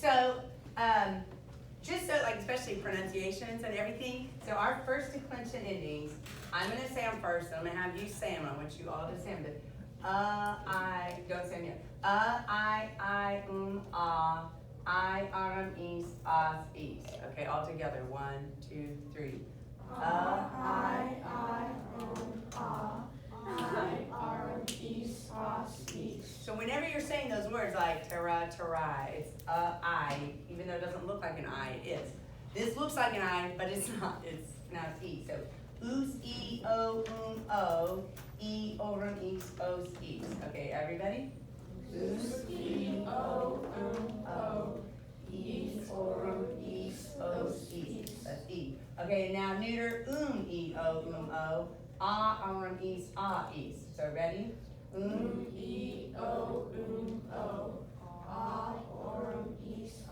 So, just so, like, especially pronunciations and everything, so our first declension endings, I'm gonna say them first, and I'm gonna have you say them. I want you all to say them. Don't say them yet. Is, is. Okay, all together. 1, 2, 3. So whenever you're saying those words like tara, tarai, it's I, even though it doesn't look like an I, it is. This looks like an I, but it's not. It's pronounced E. So oos, e, o, e, orum, east, os, east. Okay, everybody? Oos, e, o, east, orum, east, os, east. That's E. Okay, now neuter e, o, orum, east, east. So ready? E, o, orum, east,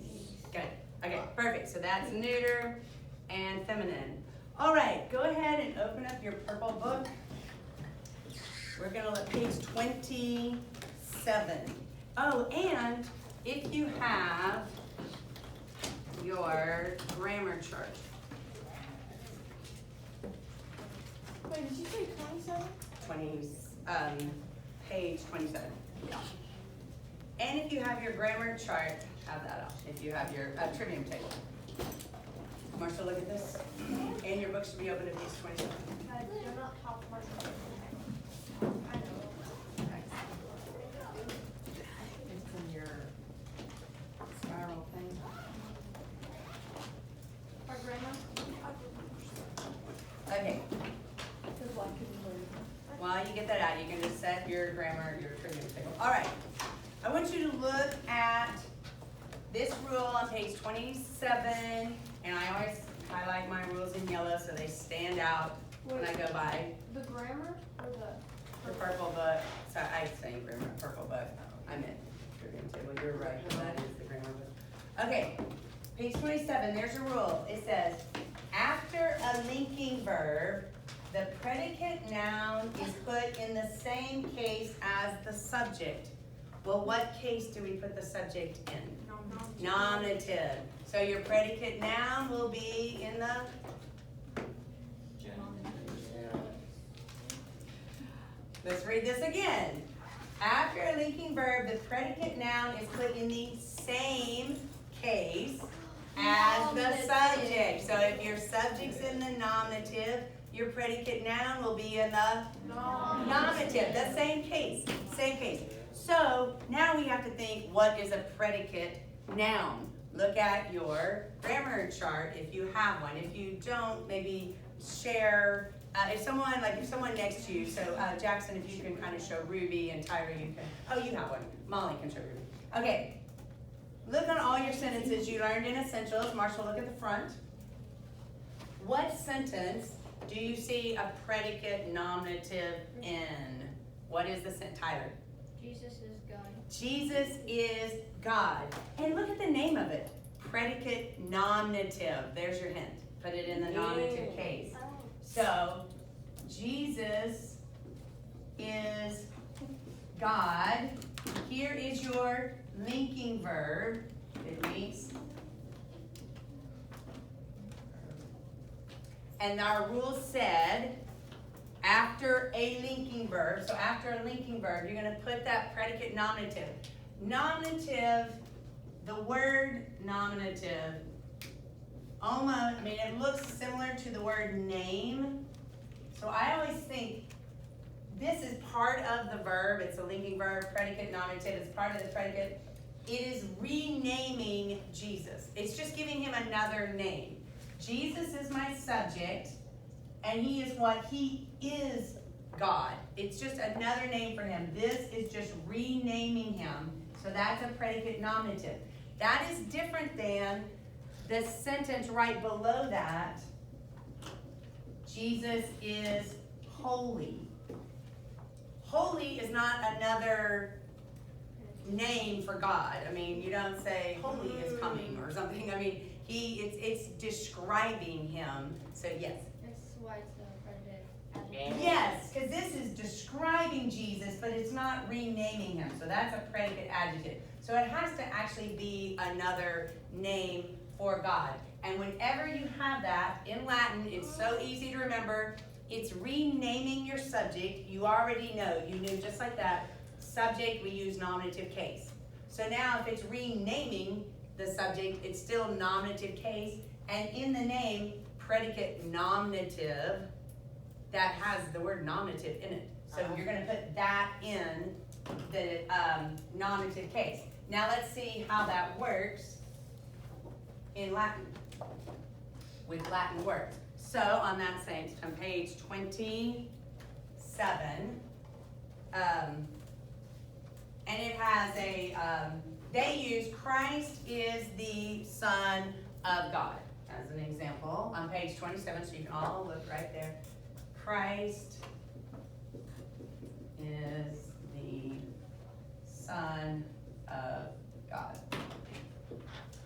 east. Good. Okay, perfect. So that's neuter and feminine. All right, go ahead and open up your purple book. We're gonna look at page 27. Oh, and if you have your grammar chart. Wait, did you say 27? Page 27. Yeah. And if you have your grammar chart, have that up. If you have your trivium table. Marshall, look at this. And your book should be open to page 27. They're not top margin. I know. It's in your spiral thing. Our grandma? Okay. Because one could be While you get that out, you can just set your grammar, your trivium table. All right. I want you to look at this rule on page 27, and I always highlight my rules in yellow so they stand out when I go by the grammar or the purple book. So I say grammar, purple book. I meant trivium table. You're right. That is the grammar book. Okay. Page 27, there's a rule. It says, after a linking verb, the predicate noun is put in the same case as the subject. Well, what case do we put the subject in? Nominative. So your predicate noun will be in the... Let's read this again. After a linking verb, the predicate noun is put in the same case as the subject. So if your subject's in the nominative, your predicate noun will be in the nominative. The same case. Same case. So now we have to think, what is a predicate noun? Look at your grammar chart if you have one. If you don't, maybe share. If someone next to you, so Jackson, if you can kind of show Ruby, and Tyra, you can. Oh, you have one. Molly can show Ruby. Okay. Look on all your sentences you learned in Essentials. Marshall, look at the front. What sentence do you see a predicate nominative in? What is the sentence, Tyler? Jesus is God. Jesus is God. And look at the name of it. Predicate nominative. There's your hint. Put it in the nominative case. So, Jesus is God. Here is your linking verb. It links. And our rule said, after a linking verb, so after a linking verb, you're going to put that predicate nominative. Nominative, the word nominative, it looks similar to the word name. So I always think this is part of the verb. It's a linking verb, predicate nominative. It's part of the predicate. It is renaming Jesus. It's just giving him another name. Jesus is my subject, and he is what? He is God. It's just another name for him. This is just renaming him. So that's a predicate nominative. That is different than the sentence right below that. Jesus is holy. Holy is not another name for God. You don't say holy is coming or something. It's describing him. So yes. That's why it's the predicate. Yes, because this is describing Jesus, but it's not renaming him. So that's a predicate adjective. So it has to actually be another name for God. And whenever you have that in Latin, it's so easy to remember. It's renaming your subject. You already know. You knew just like that. Subject, we use nominative case. So now if it's renaming the subject, it's still nominative case. And in the name, predicate nominative that has the word nominative in it. So you're going to put that in the nominative case. Now let's see how that works in Latin, with Latin words. So on that same, on page 27, and it has a, they use Christ is the Son of God as an example on page 27, so you can all look right there. Christ is the Son of God.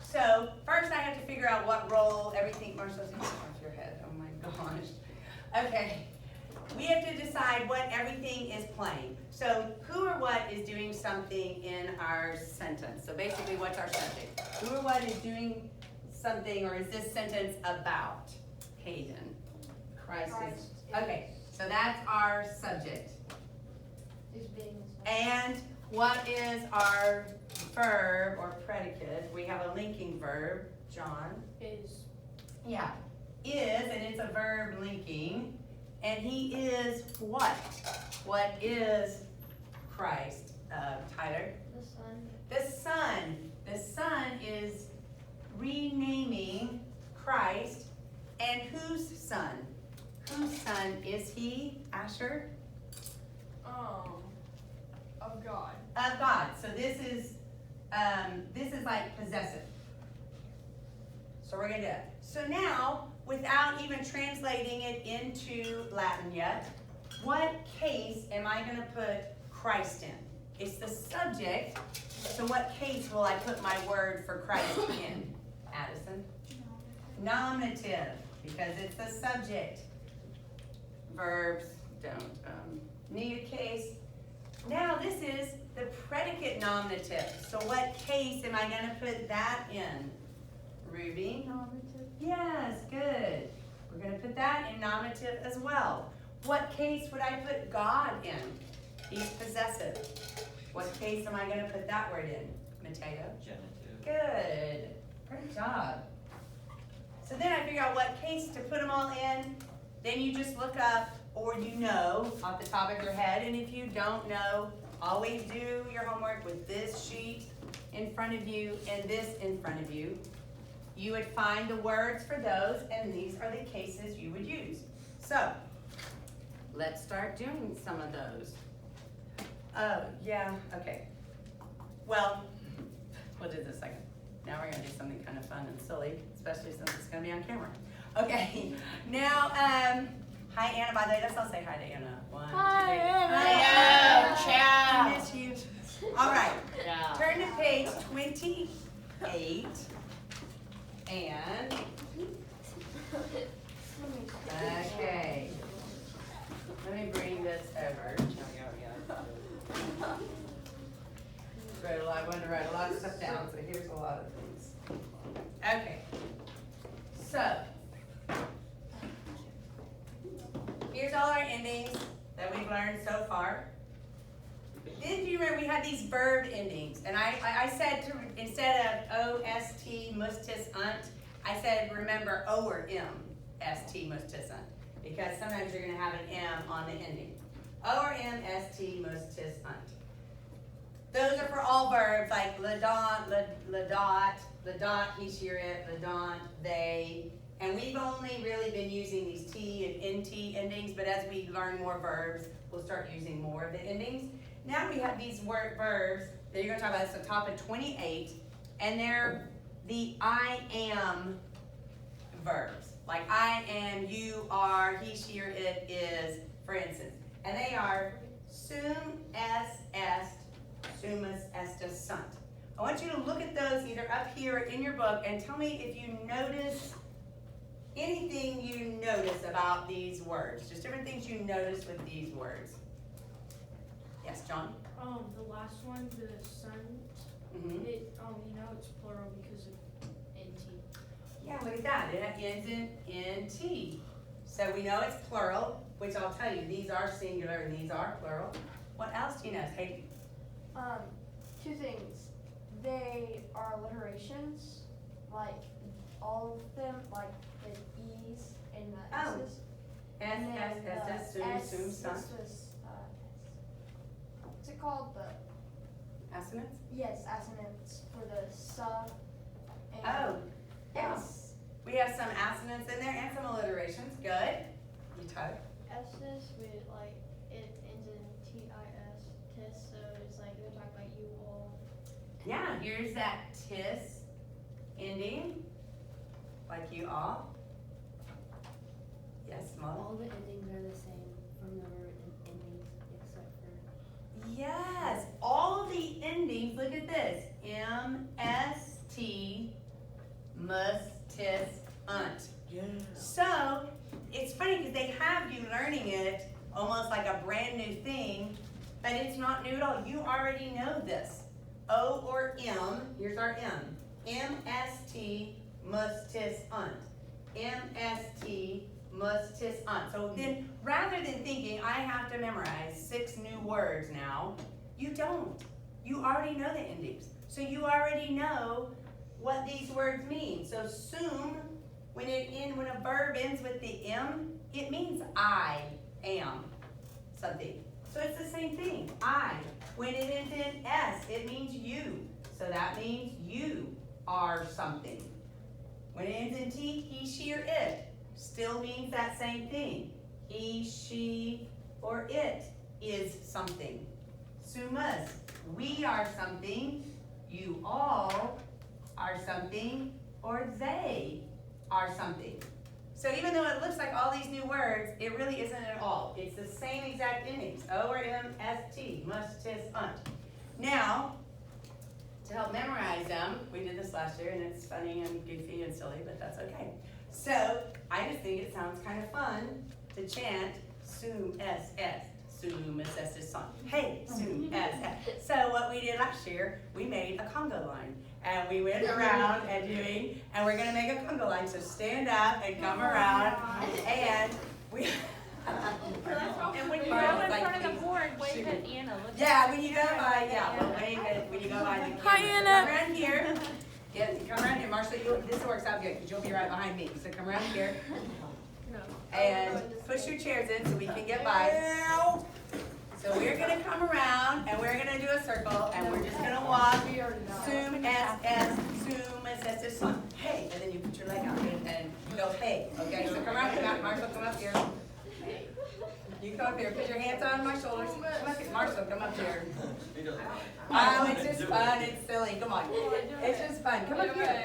So first I have to figure out what role everything, Marshall's off your head, oh my gosh. Okay, we have to decide what everything is playing. So who or what is doing something in our sentence? So basically what's our subject? Who or what is doing something, or is this sentence about? Hayden. Christ is, okay, so that's our subject. Is being And what is our verb or predicate? We have a linking verb, John. is Yeah, is, and it's a verb linking. And he is what? What is Christ, Tyler? the Son. The Son. The Son is renaming Christ. And whose Son? Whose Son is he, Asher? Of God. Of God. So this is like possessive. So we're gonna do it. So now, without even translating it into Latin yet, what case am I gonna put Christ in? It's the subject. So what case will I put my word for Christ in, Addison? Nominative, because it's the subject. Verbs don't need a case. Now this is the predicate nominative. So what case am I gonna put that in? Ruby? Nominative. Yes, good. We're gonna put that in nominative as well. What case would I put God in? He's possessive. What case am I gonna put that word in? Mateo? Genitive. Good. Great job. So then I figure out what case to put them all in. Then you just look up, or you know off the top of your head. And if you don't know, always do your homework with this sheet in front of you and this in front of you. You would find the words for those, and these are the cases you would use. So let's start doing some of those. Oh, yeah, okay. Well, we'll do this second. Now we're gonna do something kind of fun and silly, especially since it's gonna be on camera. Okay, now, hi Anna, by the way, let's all say hi to Anna. One, Hi, two, three. Anna. Hi, Ciao. I miss you. All right, Yeah. turn to page 28, and, okay. Let me bring this over. I wanted to write a lot of stuff down, so here's a lot of things. Okay, so here's all our endings that we've learned so far. Then do you remember we had these verb endings, and I said to, instead of O-S-T, mustis, unt, I said remember O or M, S-T, mustis, unt, because sometimes you're gonna have an M on the ending. O or M, S-T, mustis, unt. Those are for all verbs like ladont, ladot, he, she, it, ladont, they. And we've only really been using these T and NT endings, but as we learn more verbs, we'll start using more of the endings. Now we have these verbs that you're gonna talk about. It's the top of 28, and they're the I am verbs. Like I am, you are, he, she, or it is, for instance. And they are sum, est, sumus, estus, sunt. I want you to look at those either up here or in your book and tell me if you notice anything you notice about these words. Just different things you notice with these words. Yes, John? The last one, the sun, Mhm. It's plural because of NT. Yeah, look at that. It ends in T. So we know it's plural, which I'll tell you, these are singular and these are plural. What else do you know, Katie? Two things. They are alliterations, like all of them, like the E's and the Oh. S's. S, And then S, the S, sum, S, sum, son. this was, what's it called? Assonance? Yes, assonants for the sub and Oh, yeah. S. We have some assonance in there and some alliterations. Good. You type. S's with like it ends in TIS, tis, so it's like they're talking about you all. Yeah, here's that tis ending, like you all. Yes, Molly? All the endings are the same from the word endings except for. Yes, all the endings, look at this. M, S, T, mus, tis, unt. Yeah. So, it's funny because they have you learning it almost like a brand new thing, but it's not new at all. You already know this. O or M, here's our M. M-S-T, mus, tis, unt. M-S-T, mus, tis, unt. So then, rather than thinking, I have to memorize 6 new words now, you don't. You already know the endings. So you already know what these words mean. So sum, when a verb ends with the M, it means I am something. So it's the same thing. I. When it ends in S, it means you. So that means you are something. When it ends in T, he, she, or it still means that same thing. He, she, or it is something. Sumus, we are something. You all are something, or they are something. So even though it looks like all these new words, it really isn't at all. It's the same exact endings. O or M, S, T, mus, tis, unt. Now, to help memorize them, we did this last year and it's funny and goofy and silly, but that's okay. So, I just think it sounds kind of fun to chant sum, S, S. Sum, S, S, S, son. Hey, sum, S, S. So what we did last year, we made a Congo line. And we went around and we're gonna make a Congo line. So stand up and come around and we. And when you go in front of the board, wave at Anna. Look Yeah, when you go by, we'll wave it when you go by the camera. Hi, Anna. Come around here. Come around here, Marshall. This works out good because you'll be right behind me. So come around here. And push your chairs in so we can get by. So we're gonna come around and we're gonna do a circle and we're just gonna walk. Sum, S, S, sum, S, S, S, son. Hey, and then you put your leg out and you go hey. Okay, so come around, Marshall, come up here. You come up here, put your hands on my shoulders. Come up here, Marshall, come up here. It's just fun, it's silly, come on. It's just fun, come up here.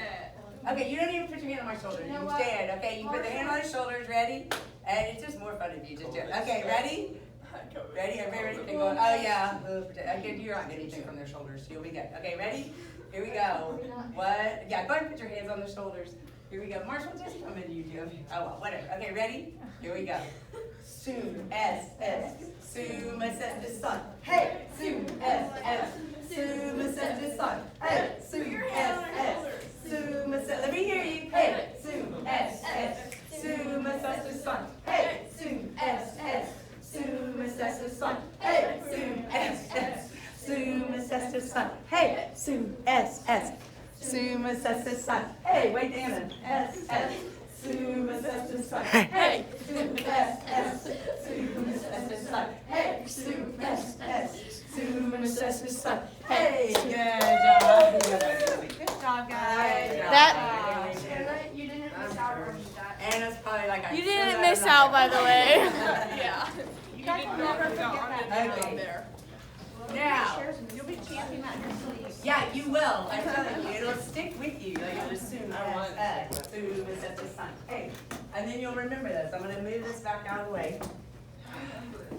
Okay, you don't even put your hand on my shoulder, you can stand, okay? You put the hand on his shoulders, ready? And it's just more fun if you just do it. Okay, ready? Ready, everybody ready? Okay, going, oh yeah. Okay, you're not getting anything from their shoulders, you'll be good. Okay, ready? Here we go. What? Yeah, go ahead and put your hands on their shoulders. Here we go. Marshall, just come in, you do. Oh well, whatever. Okay, ready? Here we go. Sum, S, S. Sum, S, S, son. Hey, Sum, S, S. Sum, S, S, son. Hey, Sum, S, S. Sum, S, S. Let me hear you. Hey, Sum, S, S. Sum, S, S, son. Hey, Sum, S, S. Sum, S, S, son. Hey, Sum, S, S. Sum, S, S, son. Hey, Sum, S, S. Sum, S, S, son. Hey, wait, Anna. S, S. Sum, S, S, son. Hey, Sum, S, S. Sum, S, S, son. Hey, Sum, S, S. Sum, S, S, son. Hey, good job. Good job, guys. You didn't miss out on that. Anna's probably like, You didn't miss out, by the way. Yeah. You guys will never forget that. Okay. Now, You'll be chanting that in your sleep. yeah, you will. I'm telling you, it'll stick with you. Like you'll assume S, Sum, S, S, son. Hey, and then you'll remember this. I'm gonna move this back out of the way.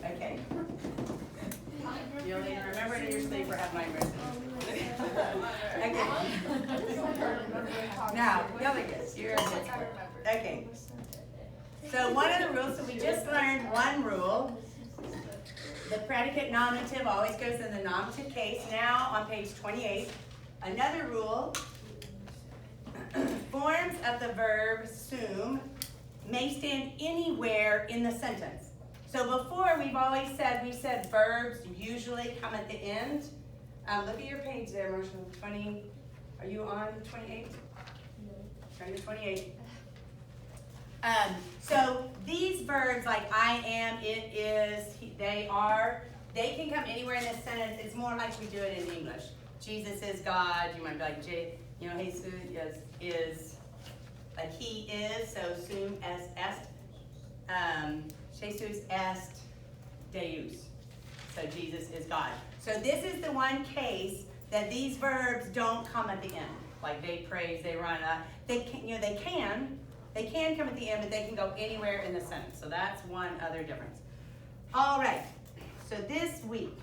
Okay. You'll either remember it in your sleep or have nightmares. Okay. Now, the other gets you're a good sport. Okay. So one of the rules, so we just learned one rule. The predicate nominative always goes in the nominative case. Now on page 28, Another rule, forms of the verb sum may stand anywhere in the sentence. So before, we've always said, we said verbs usually come at the end. Look at your page there, Marshall, 20, are you on 28? Turn to 28. So these verbs like I am, it is, they are, they can come anywhere in this sentence. It's more like we do it in English. Jesus is God. You might be like, Jesus is like he is. So sum est. Jesus est Deus. So Jesus is God. So this is the one case that these verbs don't come at the end. Like they praise, they run up. They can, they can come at the end, but they can go anywhere in the sentence. So that's one other difference. All right. So this week,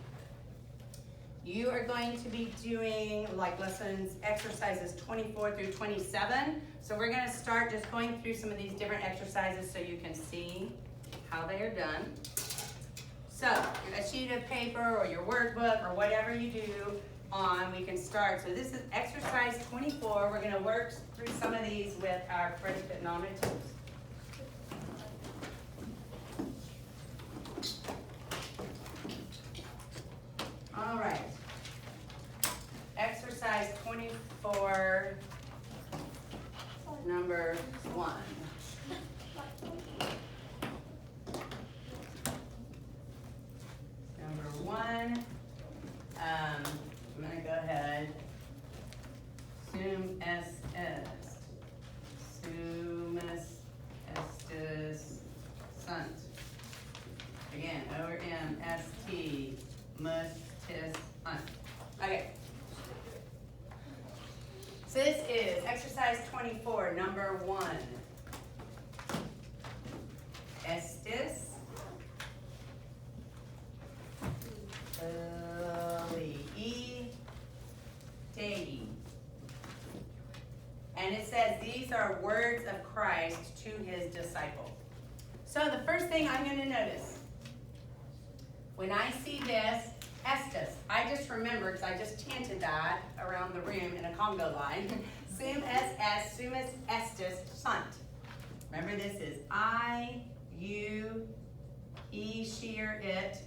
you are going to be doing like exercises 24 through 27. So we're going to start just going through some of these different exercises so you can see how they are done. So a sheet of paper or your workbook or whatever you do on, we can start. So this is exercise 24. We're going to work through some of these with our predicate nominatives. All right. Exercise 24, number 1. Number 1, I'm going to go ahead. Sum est. Sumus estis sunt. Again, O-M-S-T. Mustis hunt. Okay. So this is exercise 24, number 1. Estis filii Dei. And it says these are words of Christ to his disciples. So the first thing I'm going to notice, when I see this, estis, I just remember, because I just chanted that around the room in a Congo line. Sum est, sumus estis sunt. Remember, this is I, you, he, she, or it.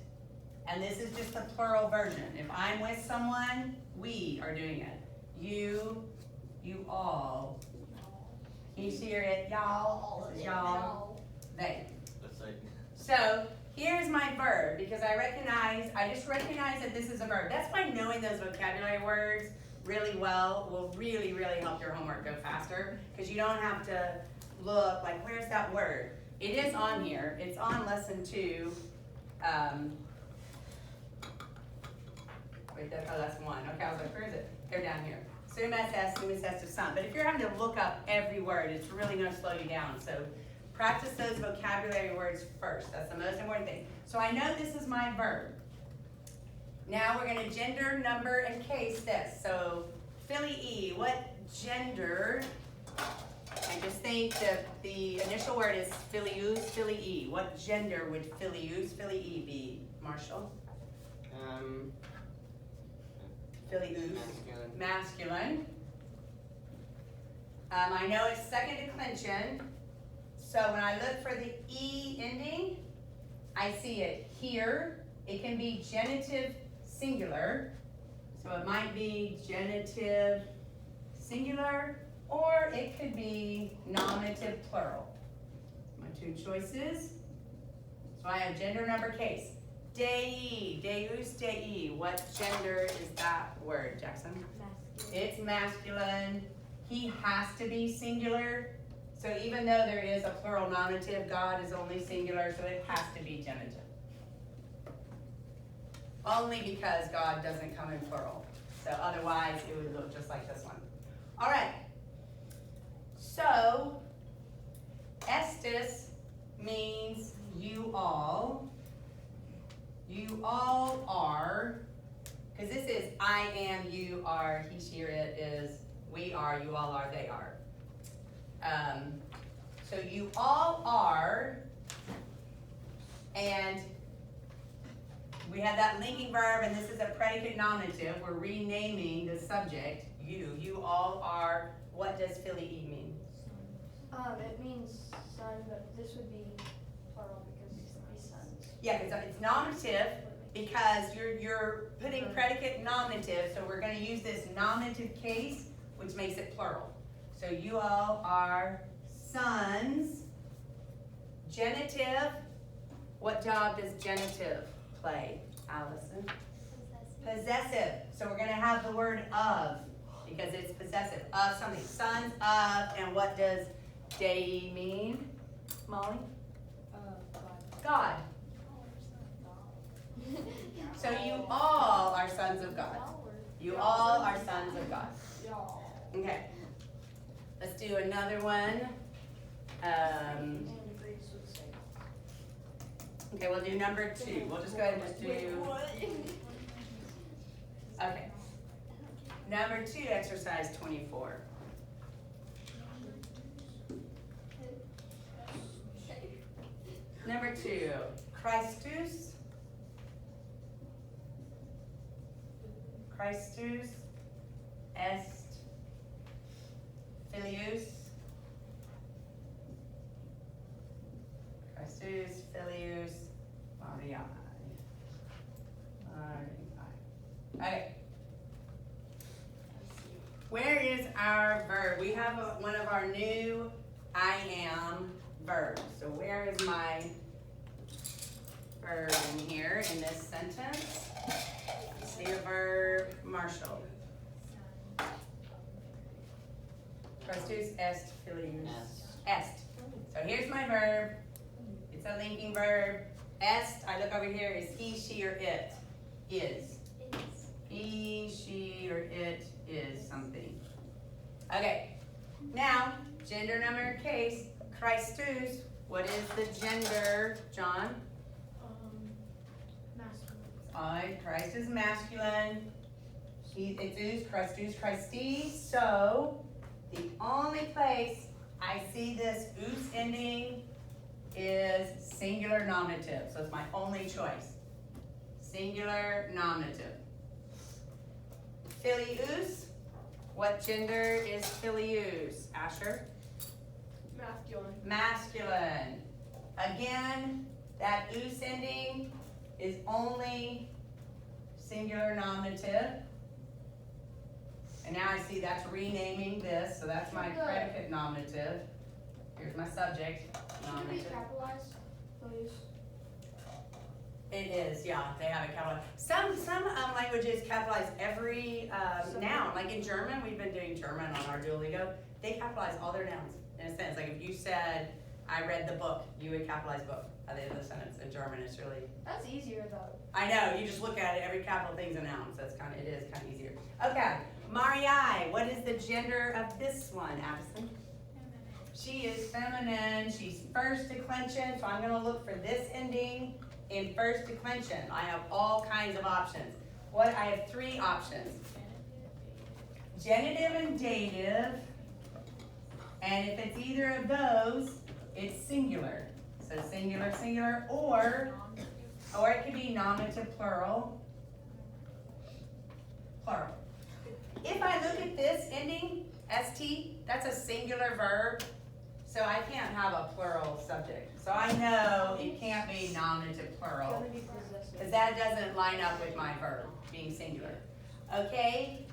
And this is just the plural version. If I'm with someone, we are doing it. You all. He, she, or it, y'all. This is y'all. They. So here's my verb, because I just recognize that this is a verb. That's why knowing those vocabulary words really well will really, really help your homework go faster, because you don't have to look like, where's that word? It is on here. It's on lesson 2. Wait, that's 1. Okay, I was like, where is it? They're down here. Sum est, sumus estis sunt. But if you're having to look up every word, it's really going to slow you down. So practice those vocabulary words first. That's the most important thing. So I know this is my verb. Now we're going to gender, number, and case this. So filii, what gender? I just think that the initial word is filius, filii. What gender would filius, filii be, Marshall? Filius, masculine. I know it's second declension. So when I look for the E ending, I see it here. It can be genitive singular. So it might be genitive singular, or it could be nominative plural. My 2 choices. So I have gender, number, case. Dei, Deus Dei. What gender is that word, Jackson? Masculine. It's masculine. He has to be singular. So even though there is a plural nominative, God is only singular, so it has to be genitive. Only because God doesn't come in plural. So otherwise, it would look just like this one. All right. So, estis means you all. You all are, because this is I am, you are, he, she, or it is, we are, you all are, they are. So you all are, and we have that linking verb, and this is a predicate nominative. We're renaming the subject. you. You all are, what does Philly E mean? It means son, but this would be plural because these would be sons. Yeah, because it's nominative because you're putting predicate nominative, so we're gonna use this nominative case, which makes it plural. So you all are sons. Genitive, what job does genitive play, Allison? Possessive. So we're gonna have the word of because it's possessive of something. Sons of, and what does Dei mean, Molly? God. So you all are sons of God. You all are sons of God. Okay. Let's do another one. And Greece would say. Okay, we'll do number 2. We'll just go ahead and just do. Okay. Number 2, exercise 24. Number 2, Christus. Christus est filius. Christus filius Mariae. Okay. Where is our verb? We have one of our new I am verbs. So where is my verb in here in this sentence? See a verb, Marshall. Christus est filius. Est. So here's my verb. It's a linking verb. Est, I look over here, is he, she, or it? Is. He, she, or it is something. Okay. Now, gender, number, case. Christus. What is the gender, John? Masculine. Christ is masculine. It's us, Christus, Christi. So, the only place I see this us ending is singular nominative. So it's my only choice. Singular nominative. Filius. What gender is filius? Asher? Masculine. Masculine. Again, that us ending is only singular nominative. And now I see that's renaming this, so that's my predicate nominative. Here's my subject Should it be nominative. capitalized, please? It is, yeah, they have it capitalized. Some languages capitalize every noun. Like in German, we've been doing German on our Duolingo. They capitalize all their nouns in a sense. Like if you said, I read the book, you would capitalize book at the end of the sentence. In German, it's really. That's easier though. I know, you just look at it, every capital thing's a noun, so it is kind of easier. Okay, Mariae, what is the gender of this one, Addison? She is feminine, she's first declension, so I'm gonna look for this ending in first declension. I have all kinds of options. I have 3 options. Genitive and dative, and if it's either of those, it's singular. So singular, singular, or it could be nominative plural. Plural. If I look at this ending, st, that's a singular verb, so I can't have a plural subject. So I know it can't be nominative plural, Gonna be possessive. because that doesn't line up with my verb being singular. Okay?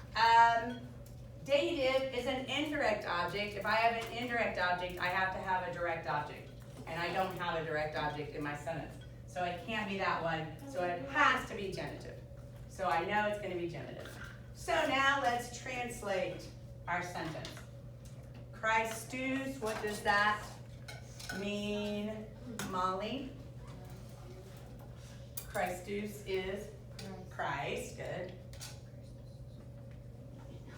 Dative is an indirect object. If I have an indirect object, I have to have a direct object. And I don't have a direct object in my sentence. So it can't be that one, so it has to be genitive. So I know it's going to be genitive. So now let's translate our sentence. Christus, what does that mean, Molly? Christus is Christ, good.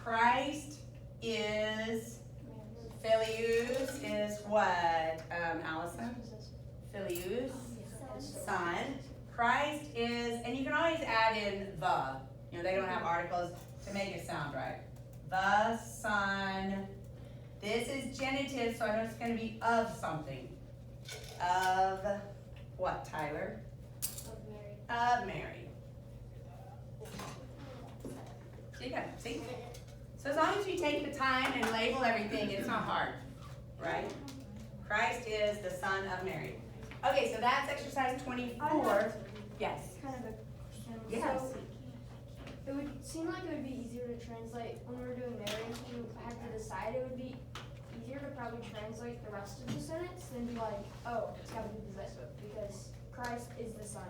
Christ is, Filius is what, Allison? Filius, son. Christ is, and you can always add in the, they don't have articles to make it sound right. The Son. This is genitive, so I know it's going to be of something. Of what, Tyler? Of Mary. You got it, see? So as long as you take the time and label everything, it's not hard, right? Christ is the Son of Mary. Okay, so that's exercise 24. Yes. Kind of a question. Yes. So, it would seem like it would be easier to translate when we were doing Mary. You had to decide. It would be easier to probably translate the rest of the sentence than be like, oh, it's got to be possessive because Christ is the Son.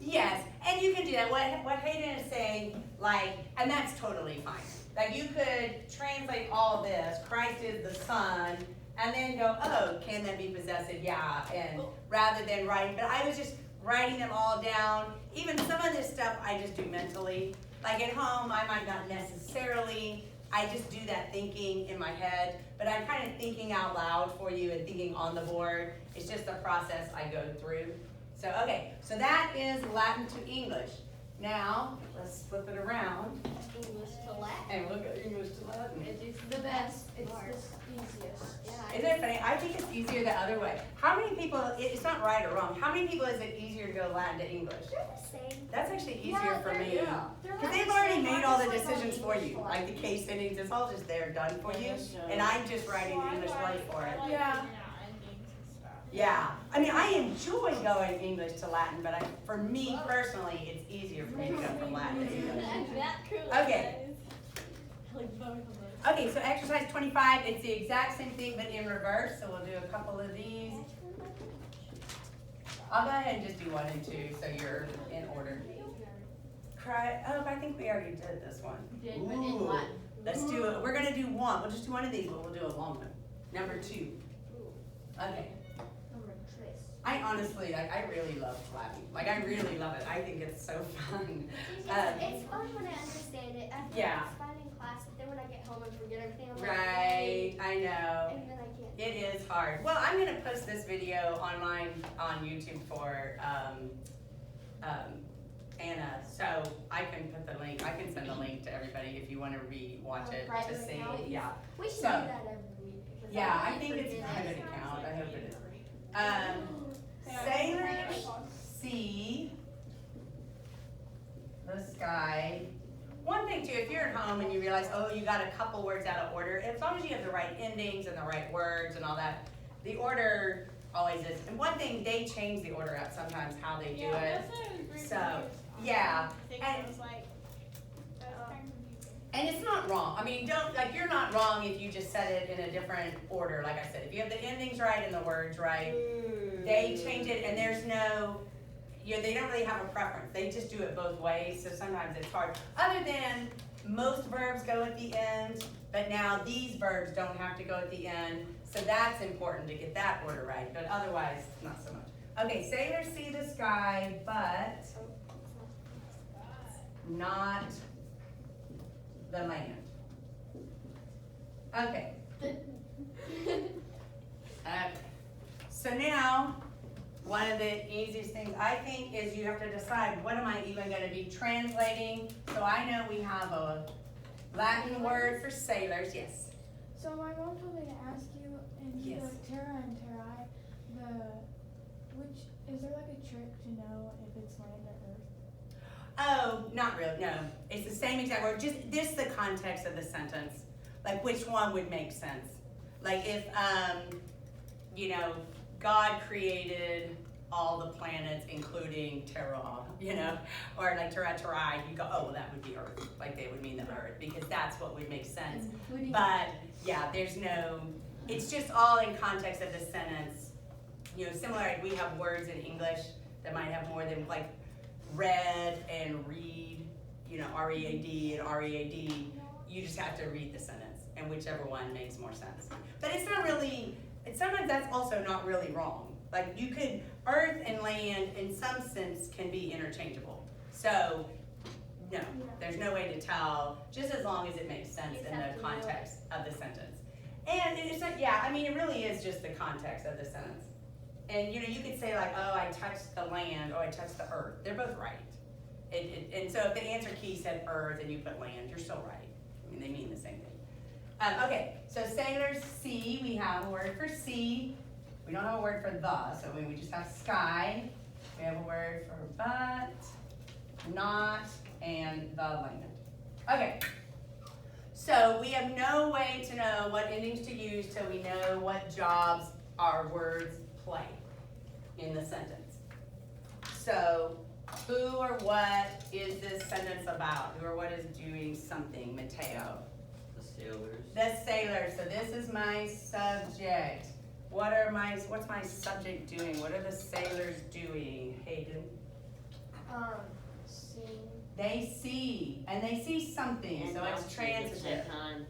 Yes, and you can do that. What Hayden is saying, like, and that's totally fine. Like, you could translate all this, Christ is the Son, and then go, oh, can that be possessive? Yeah, and rather than writing, but I was just writing them all down. Even some of this stuff I just do mentally. Like at home, I might not necessarily, I just do that thinking in my head, but I'm kind of thinking out loud for you and thinking on the board. It's just a process I go through. So, okay, so that is Latin to English. Now, let's flip it around. English to Latin. And look at English to Latin. It's the best. It's the easiest. Yeah. Isn't it funny? I think it's easier the other way. How many people, it's not right or wrong, how many people is it easier to go Latin to English? They're the same. That's actually easier for me. They're Because like they've the already same. made I all the just like decisions for English you. to Like Latin. the case fittings, it's all just there done for you. And I'm just writing the English word for it. Yeah. Yeah, I mean, I enjoy going English to Latin, but for me personally, it's easier for me to go from Latin to English. That cool. Okay. Like both of us. Okay, so exercise 25, it's the exact same thing, but in reverse, so we'll do a couple of these. I'll go ahead and just do 1 and 2, so you're in order. I think we already did this one. Did, but in Ooh. Latin. Let's do it, we're gonna do one, we'll just do one of these, but we'll do a long one. Number 2. Okay. I honestly, I really love Latin. Like, I really love it. I think it's so fun. It's fun when I understand it. I feel Yeah. like it's fun in class, but then when I get home and forget everything, I'm like, Right, I know. and then I can't. It is hard. Well, I'm gonna post this video online on YouTube for Anna, so I can put the link. I can send the link to everybody if you want to re-watch it to Private see. account? Yeah, We should So- do that every week. because yeah. I really think it's forget. private account. I hope it is. Sailors see the sky. One thing too, if you're at home and you realize, oh, you got a couple words out of order, as long as you have the right endings and the right words and all that, the order always is. And one thing, they change the order out sometimes, how they do it. So, yeah, and- And it's not wrong. I mean, you're not wrong if you just said it in a different order, like I said. If you have the endings right and the words right, they change it and there's no, they don't really have a preference. They just do it both ways, so sometimes it's hard. Other than most verbs go at the end, but now these verbs don't have to go at the end, so that's important to get that order right, but otherwise, not so much. Okay, sailors see the sky, but not the land. Okay. So now, one of the easiest things I think is you have to decide, what am I even gonna be translating? So I know we have a Latin word for sailors, yes. So my mom told me to ask you, and Yes. for Terra and Terrai, is there like a trick to know if it's land or earth? Oh, not really, no. It's the same exact word, just this the context of the sentence. Like which one would make sense. Like if, God created all the planets, including Terra, or like Terra Terrai, you go, oh, well, that would be Earth. Like they would mean the Earth, because that's what would make sense. But, yeah, it's just all in context of the sentence. Similar, we have words in English that might have more than, like, read and read, R-E-A-D and R-E-A-D. You just have to read the sentence, and whichever one makes more sense. But it's not really, sometimes that's also not really wrong. Like you could, earth and land in some sense can be interchangeable. So, no, there's no way to tell, just as long as it makes sense in the context of the sentence. And it's not, it really is just the context of the sentence. And you could say like, oh, I touched the land, or I touched the earth. They're both right. And so if the answer key said earth and you put land, you're still right. They mean the same thing. Okay, so sailors see, we have a word for see. We don't have a word for the, so we just have sky. We have a word for but, not, and the land. Okay, So we have no way to know what endings to use till we know what jobs our words play in the sentence. So who or what is this sentence about? Who or what is doing something? Mateo. The sailors. The sailor. So this is my subject. What's my subject doing? What are the sailors doing? Hayden? Seeing. They see, and they see something, And so don't it's speak at the same transitive. time.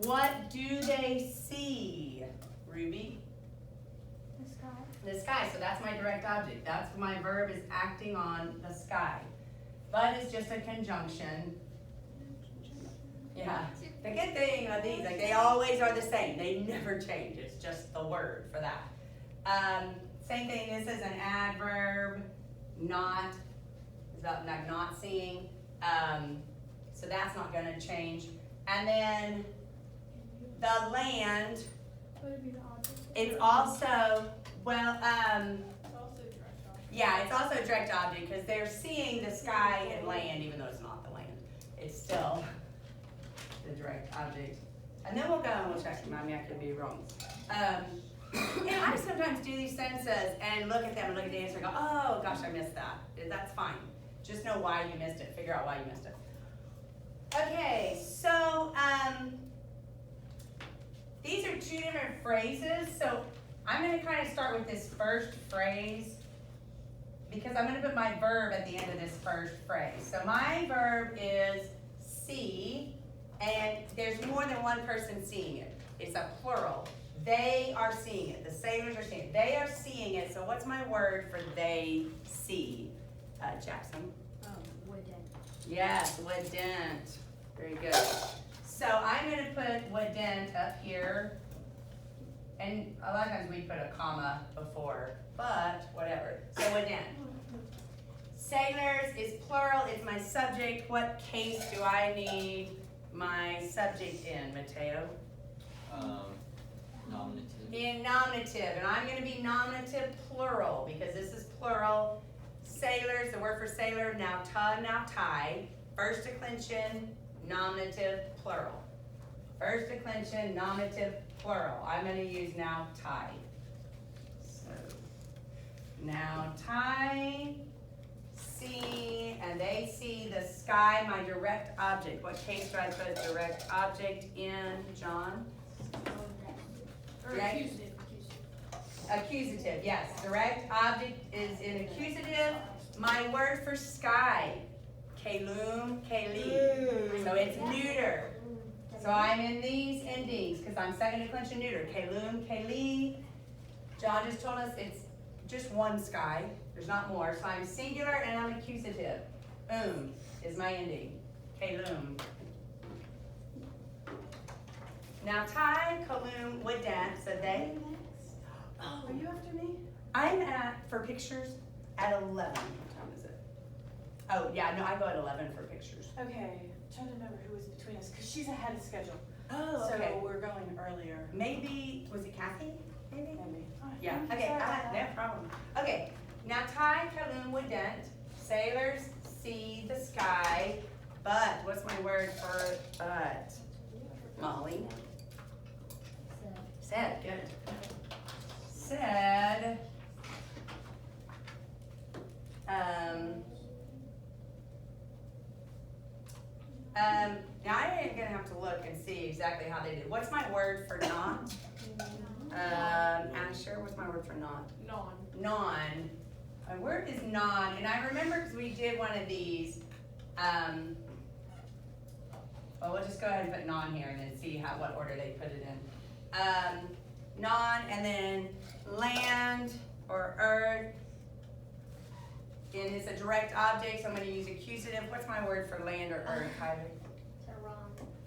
What do they see? Ruby? The sky. The sky, so that's my direct object. That's my verb is acting on the sky. But it's just a conjunction. Yeah. The good thing of these, like they always are the same. They never change. It's just the word for that. Same thing, this is an adverb, not, is that like not seeing. So that's not gonna change. And then the land, Would it be the object? it's also, well, It's also direct object. yeah, it's also a direct object because they're seeing the sky and land, even though it's not the land. It's still the direct object. And then we'll go and we'll check. Maybe I could be wrong. I sometimes do these sentences and look at them and look at the answer and go, oh gosh, I missed that. That's fine. Just know why you missed it. Figure out why you missed it. Okay, so these are two different phrases. So I'm going to kind of start with this first phrase because I'm going to put my verb at the end of this first phrase. So my verb is see, and there's more than one person seeing it. It's a plural. They are seeing it. The sailors are seeing it. They are seeing it. So what's my word for they see? Jackson? Wooden. Yes, wouldn't. Very good. So I'm going to put wouldn't up here. And a lot of times we put a comma before, but whatever. So wouldn't. Sailors is plural. It's my subject. What case do I need my subject in, Mateo? Nominative. In nominative, and I'm gonna be nominative plural, because this is plural. Sailors, the word for sailor, now tie. First declension, nominative, plural. First declension, nominative, plural. I'm gonna use now tie. So, now tie, see, and they see the sky, my direct object. What case do I put direct object in, John? Or Right. accusative. Accusative, yes. Direct object is in accusative. My word for sky, kalum, kali. So it's neuter. So I'm in these endings because I'm second declension neuter. Kalum, kali. John just told us it's just one sky. There's not more. So I'm singular and I'm accusative. Is my ending. Kalum. Now tie, kalum, wouldn't, so they. Oh, are you after me? I'm for pictures, at 11. What time is it? Oh, yeah, no, I go at 11 for pictures. Okay, trying to remember who was between us, because she's ahead of schedule. Oh, okay. So we're going earlier. Maybe, was it Kathy? Maybe? Maybe. Yeah, okay, no problem. Okay, now tie, kalum, wouldn't. Sailors see the sky, but, what's my word for but? Molly? Said, good. Said, now I am gonna have to look and see exactly how they did. What's my word for not? Asher, what's my word for not? Non. Non. My word is non, and I remember because we did one of these, well, we'll just go ahead and put non here and then see what order they put it in. Non, and then land or earth. And it's a direct object, so I'm gonna use accusative. What's my word for land or earth, Kylie?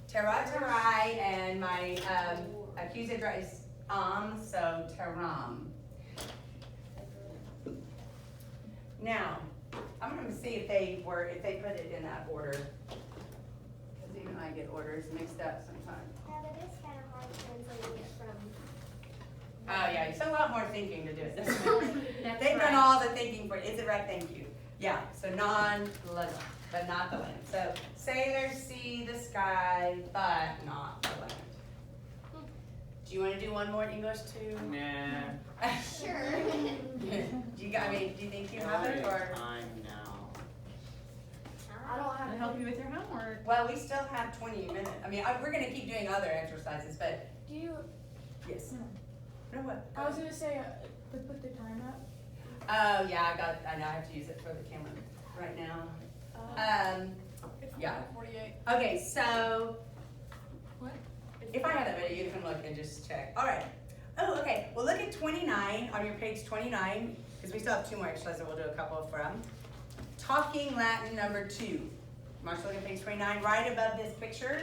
Terra, terai, and my accusative is so teram. Now, I'm gonna see if they put it in that order. Because even I get orders mixed up sometimes. Yeah, but it's kind of hard translating it from. Oh, yeah, it's a lot more thinking to do it this way. They've done all the thinking for you. Is it right? Thank you. Yeah, so non, but not the land. So sailors see the sky, but not the land. Do you want to do one more English too? Nah. Sure. Do you think you have it or? Time now. I don't have. To help you with your homework. Well, we still have 20 minutes. I mean, we're gonna keep doing other exercises, but Do you, yes. No, what? I was gonna say, put the time up. Oh, yeah, I know, I have to use it for the camera right now. Yeah. 48. Okay, so. What? If I have that video, you can look and just check. All right. Oh, okay. Well, look at 29 on your page 29, because we still have 2 more exercises we'll do a couple from. Talking Latin number 2. Marshall, look at page 29, right above this picture.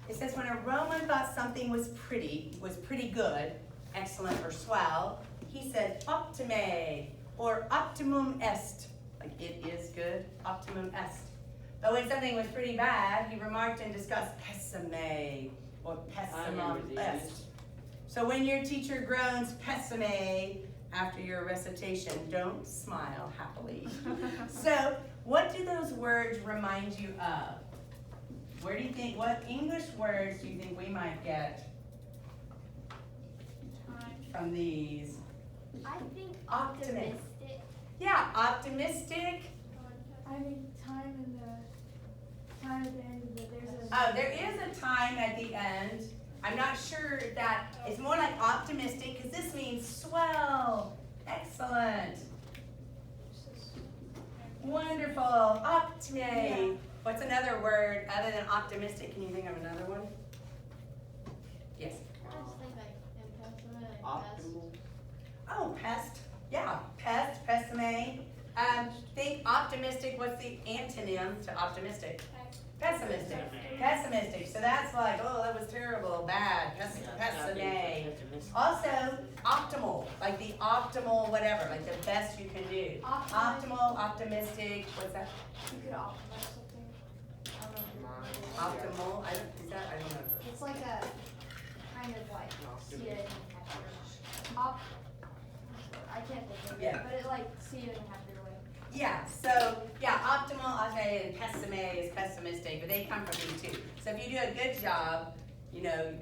It says, when a Roman thought something was pretty good, excellent or swell, he said optime or optimum est. Like it is good, optimum est. But when something was pretty bad, he remarked and discussed pessime or pessimum est. So when your teacher groans pessime after your recitation, don't smile happily. So what do those words remind you of? Where do you think, what English words do you think we might get from these? I think Optimistic. optimistic. Yeah, optimistic. I think time at the end of it, there's a. Oh, there is a time at the end. I'm not sure if that, it's more like optimistic, because this means swell, excellent, wonderful, optime. Yeah. What's another word other than optimistic? Can you think of another one? Yes. I just think like impersonal, like Optimal. Oh, pest. Yeah, pest, pessime. Think optimistic. What's the antonym to optimistic? Pessimistic. Pessimistic. So that's like, oh, that was terrible, bad, pessime. Also, optimal, like the optimal whatever, like the best you can do. Optimal, optimistic. What's that? You could optimize something. I don't know. Optimal. I don't know. It's like a kind of like see it and have I can't think of it, Yeah. but it like see it and have your way. Yeah, so, yeah, optimal, I'll say, and pessime is pessimistic, but they come from me too. So if you do a good job, you know,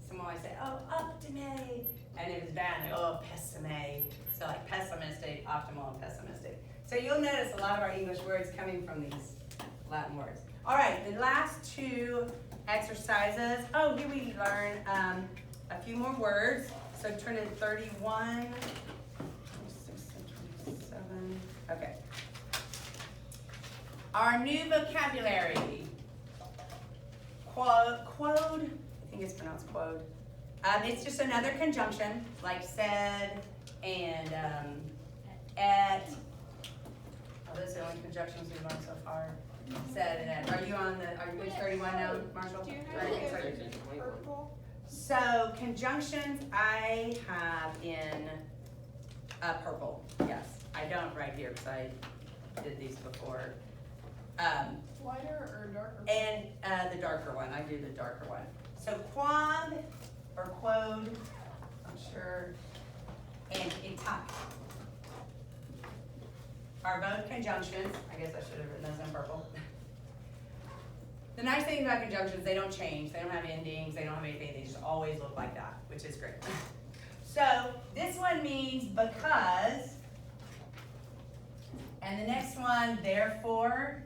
someone might say, oh, optime, and if it's bad, like, oh, pessime. So like pessimistic, optimal, and pessimistic. So you'll notice a lot of our English words coming from these Latin words. All right, the last 2 exercises. Oh, here we learn a few more words. So turn to 31. 27. Okay. Our new vocabulary. Quode, I think it's pronounced quode. It's just another conjunction, like said and at. Oh, those are the only conjunctions we've learned so far. Said and at. Are you page 31 now, Marshall? Do you Right, have sorry. it purple? So conjunctions I have in purple, yes. I don't right here because I did these before. Lighter or darker? And the darker one, I do the darker one. So quad or quode, I'm sure, and etat are both conjunctions. I guess I should have written those in purple. The nice thing about conjunctions, they don't change. They don't have endings. They don't have anything. They just always look like that, which is great. So this one means because, and the next one, therefore,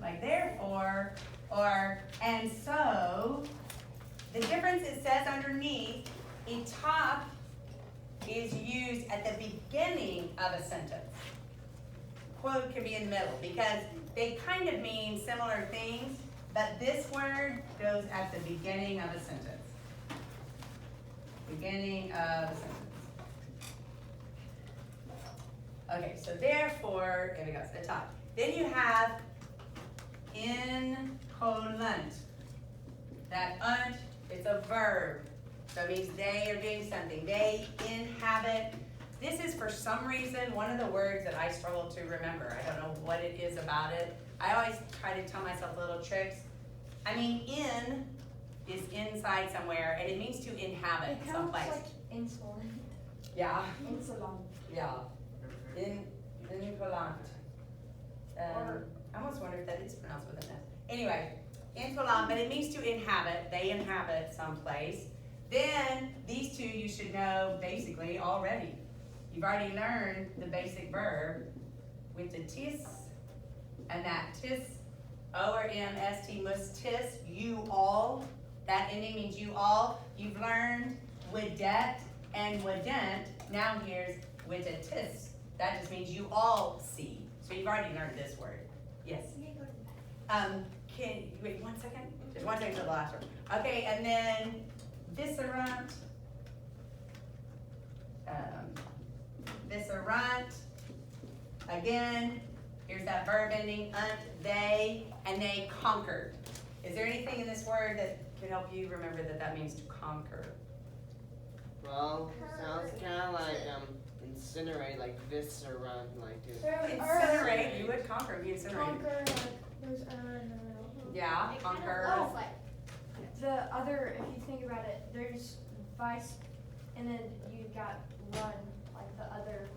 like therefore, or and so. The difference it says underneath, etat is used at the beginning of a sentence. Quote can be in the middle because they kind of mean similar things, but this word goes at the beginning of a sentence. Beginning of a sentence. Okay, so therefore, here we go, etat. Then you have incolent. That unt, it's a verb. So it means they are doing something. They inhabit. This is for some reason one of the words that I struggle to remember. I don't know what it is about it. I always try to tell myself little tricks. I mean, in is inside somewhere, and it means to inhabit It counts someplace. like insulin. Yeah, Insulin. yeah. Incolent. Or I almost wonder if that is pronounced with an S. Anyway, incolam, but it means to inhabit. They inhabit someplace. Then, these two you should know basically already. You've already learned the basic verb with the tis, and that tis, O-R-M-S-T, must tis, you all. That ending means you all. You've learned wouldette and wouldn't. Now here's with a tis. That just means you all see. So you've already learned this word. Yes? Can you wait 1 second? Just 1 second to the last word. Okay, and then viscerant. Viscerant. Again, here's that verb ending, they, and they conquered. Is there anything in this word that can help you remember that that means to conquer? Well, sounds kind of like incinerate, like viscerant, like to. Incinerate, you would conquer if you incinerate. Conquer, like, there's Yeah, It kinda conquer. looks like The other, if you think about it, there's vice, and then you've got run, like the other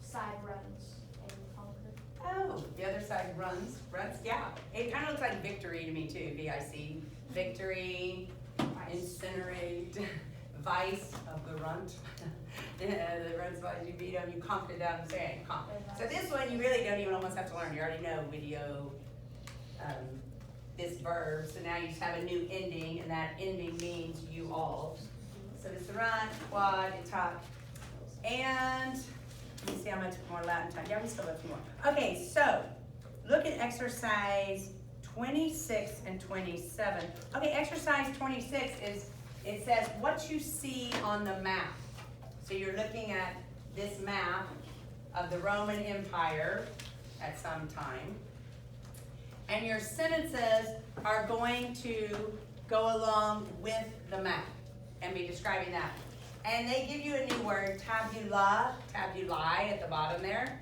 side runs and conquer. Oh, the other side runs, yeah. It kind of looks like victory to me too, V-I-C. Victory, incinerate, vice of the runt. The runs vice, you beat them, you conquer them, saying conquer. So this one, you really don't even almost have to learn. You already know video, this verb. So now you just have a new ending, and that ending means you all. So it's the run, quad, and talk. And let me see how much more Latin time. Yeah, we still have a few more. Okay, so look at exercise 26 and 27. Okay, exercise 26 is, it says what you see on the map. So you're looking at this map of the Roman Empire at some time. And your sentences are going to go along with the map and be describing that. And they give you a new word, tabula, tabuli at the bottom there.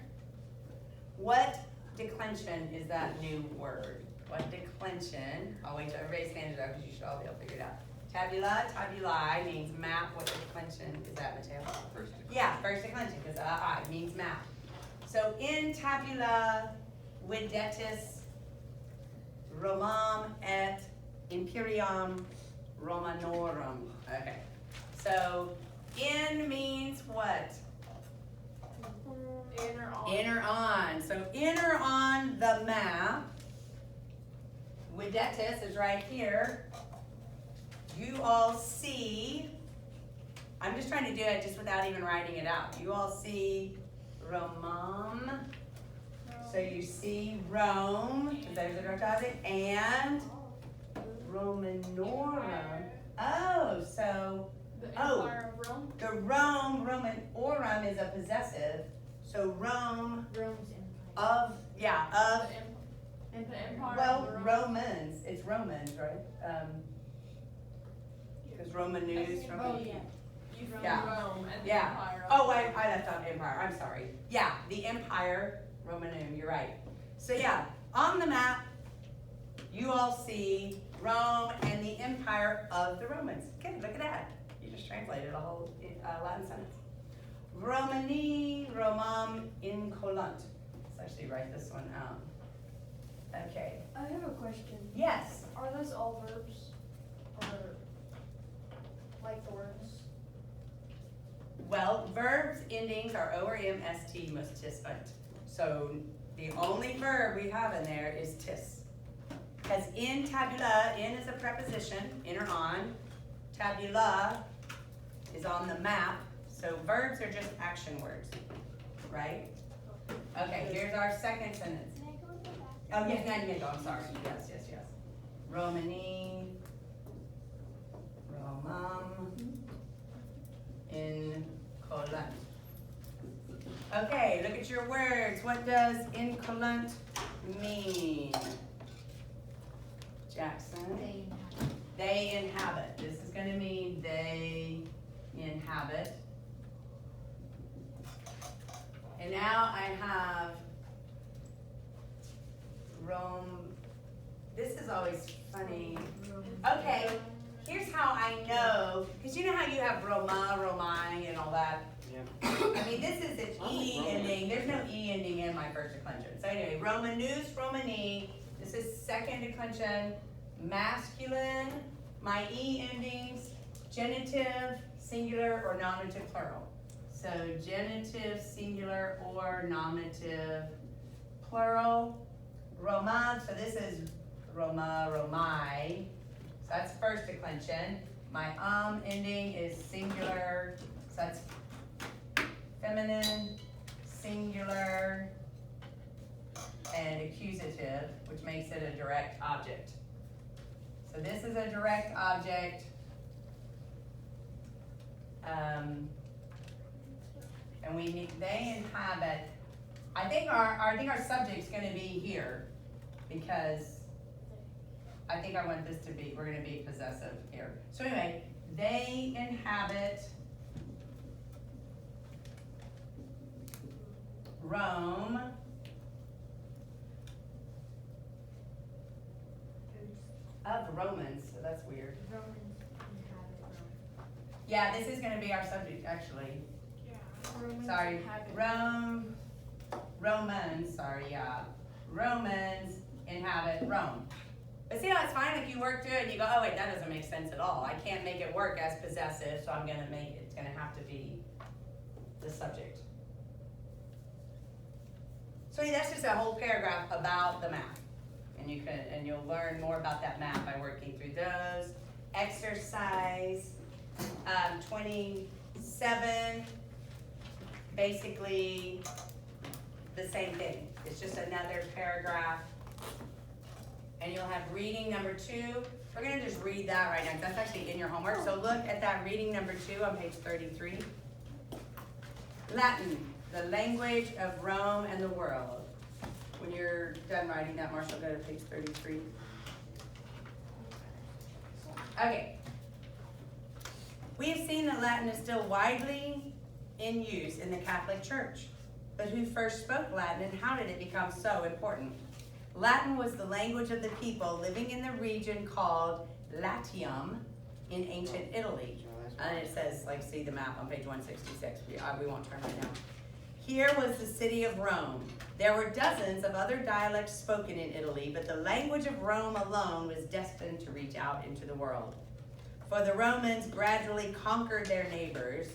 What declension is that new word? What declension? I'll wait till everybody stands up because you should all be able to figure it out. Tabula, tabuli means map. What declension is that, Mateo? First declension. Yeah, first declension, because I means map. So in tabula videtis Romam et Imperium Romanorum. Okay. So in means what? In or on. In or on. So in or on the map. Videtis is right here. You all see, I'm just trying to do it just without even writing it out. You all see Romam. So you see Rome, because there's a direct opposite, and Romanorum. Oh, so, The oh. Empire of Rome. the Romanorum is a possessive. So Rome Rome's empire. of, yeah, of, The Empire well, of Rome. Romans, it's Romans, right? Because Roman news from. Oh, yeah. You from Yeah. Rome and the Yeah. Empire of Oh, I left out empire, I'm sorry. Yeah, the empire, Romanum, you're right. So yeah, on the map, you all see Rome and the empire of the Romans. Okay, look at that. You just translated a whole Latin sentence. Romani, Romam incolant. Let's actually write this one out. Okay, I have a question. yes. Are those all verbs? Or like the words? Well, verbs endings are O or M, S, T, most tis, unt. So the only verb we have in there is tis. Because in tabula, in is a preposition, in or on. Tabula is on the map. So verbs are just action words, right? Okay, here's our second sentence. Can I go in the back? Oh, yes, now you may go, I'm sorry. Yes, yes, yes. Romani, Romam, incolant. Okay, look at your words. What does incolant mean? Jackson? They inhabit. This is gonna mean they inhabit. And now I have Rome. This is always funny. Okay, here's how I know, because you know how you have Roma, Romai, and all that. Yep. I mean, this is an E ending, there's no E ending in my first declension. So anyway, Romanus, Romani, this is second declension, masculine, my E endings, genitive, singular, or nominative plural. So genitive, singular, or nominative plural. Roma, so this is Roma, Romai. So that's first declension. My ending is singular, so that's feminine, singular, and accusative, which makes it a direct object. So this is a direct object. And we need, they inhabit, I think our subject's gonna be here, because I think I want this to be, we're gonna be possessive here. So anyway, they inhabit Rome, of Romans, so that's weird. Romans inhabit Rome. Yeah, this is gonna be our subject, actually. Romans Sorry, inhabit- Romans, sorry, yeah. Romans inhabit Rome. But see how it's fine if you work through it and you go, oh wait, that doesn't make sense at all. I can't make it work as possessive, so I'm gonna make, it's gonna have to be the subject. So that's just a whole paragraph about the map. And you'll learn more about that map by working through those. Exercise 27, basically the same thing. It's just another paragraph. And you'll have reading number 2. We're gonna just read that right now, 'cause that's actually in your homework. So look at that reading number 2 on page 33. Latin, the language of Rome and the world. When you're done writing that, Marshall, go to page 33. Okay. We have seen that Latin is still widely in use in the Catholic Church. But who first spoke Latin and how did it become so important? Latin was the language of the people living in the region called Latium in ancient Italy. And it says, like, see the map on page 166. We won't turn right now. Here was the city of Rome. There were dozens of other dialects spoken in Italy, but the language of Rome alone was destined to reach out into the world. For the Romans gradually conquered their neighbors.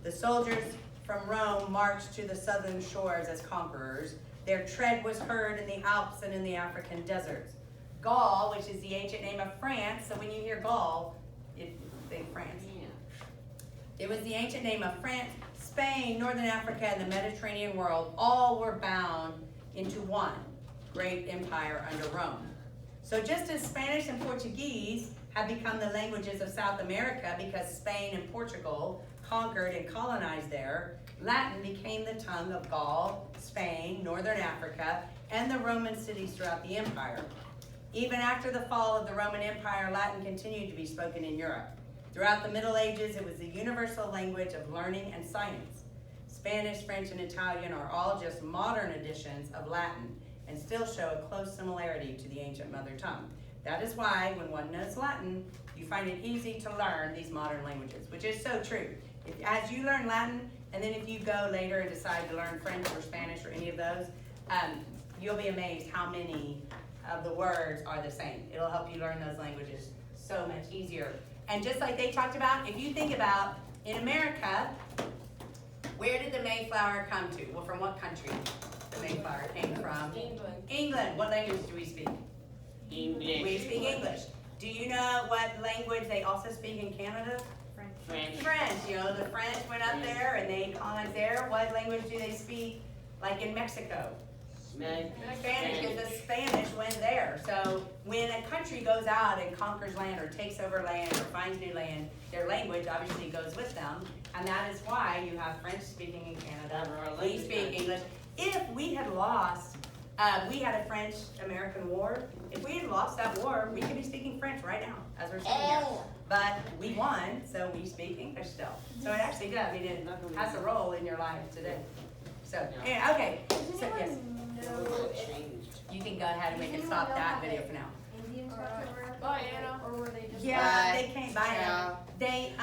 The soldiers from Rome marched to the southern shores as conquerors. Their tread was heard in the Alps and in the African deserts. Gaul, which is the ancient name of France, so when you hear Gaul, think France. It was the ancient name of France, Spain, Northern Africa, and the Mediterranean world. All were bound into one great empire under Rome. So just as Spanish and Portuguese have become the languages of South America because Spain and Portugal conquered and colonized there, Latin became the tongue of Gaul, Spain, Northern Africa, and the Roman cities throughout the empire. Even after the fall of the Roman Empire, Latin continued to be spoken in Europe. Throughout the Middle Ages, it was the universal language of learning and science. Spanish, French, and Italian are all just modern editions of Latin and still show a close similarity to the ancient mother tongue. That is why, when one knows Latin, you find it easy to learn these modern languages, which is so true. As you learn Latin, and then if you go later and decide to learn French or Spanish or any of those, you'll be amazed how many of the words are the same. It'll help you learn those languages so much easier. And just like they talked about, if you think about, in America, where did the Mayflower come to? Well, from what country the Mayflower came from? England. England. What language do we speak? English. We speak English. Do you know what language they also speak in Canada? French. French. You know, the French went up there and they colonized there. What language do they speak, like in Mexico? Spanish, because the Spanish went there. So when a country goes out and conquers land or takes over land or finds new land, their language obviously goes with them. And that is why you have French speaking in Canada. We speak English. If we had lost, we had a French-American war. If we had lost that war, we could be speaking French right now as we're sitting here. But we won, so we speak English still. So it actually does. I mean, it has a role in your life today. So, yeah, okay. So, yes. You can go ahead and we can stop that video for now. Indians got to America? Bye, Anna. Or were they just Yeah, they came by. Ciao. They